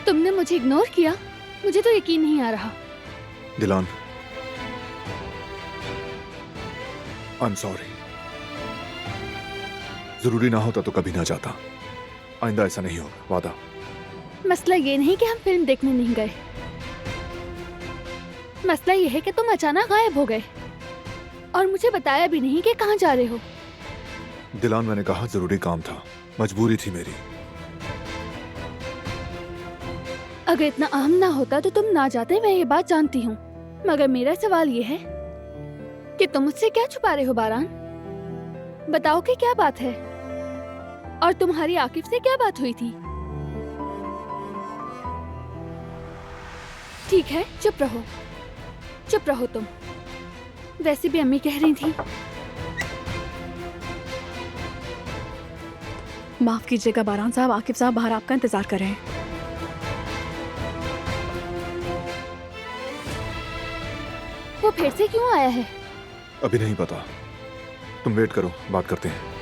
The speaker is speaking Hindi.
तुमने मुझे इग्नोर किया? मुझे तो यकीन नहीं आ रहा। दिलान, आई एम सॉरी। जरूरी ना होता तो कभी ना जाता। आइंदा ऐसा नहीं होगा, वादा। मसला ये नहीं कि हम फिल्म देखने नहीं गए, मसला ये है कि तुम अचानक गायब हो गए और मुझे बताया भी नहीं कि कहाँ जा रहे हो। दिलान, मैंने कहा जरूरी काम था, मजबूरी थी मेरी। अगर इतना अहम ना होता तो तुम ना जाते, मैं ये बात जानती हूँ। मगर मेरा सवाल ये है कि तुम मुझसे क्या छुपा रहे हो बारान? बताओ कि क्या बात है, और तुम्हारी आकिफ से क्या बात हुई थी? ठीक है, चुप रहो, चुप रहो तुम। वैसे भी अम्मी कह रही थी। माफ कीजिएगा बारान साहब, आकिफ साहब बाहर आपका इंतजार कर रहे हैं। वो फिर से क्यों आया है? अभी नहीं पता, तुम वेट करो, बात करते हैं।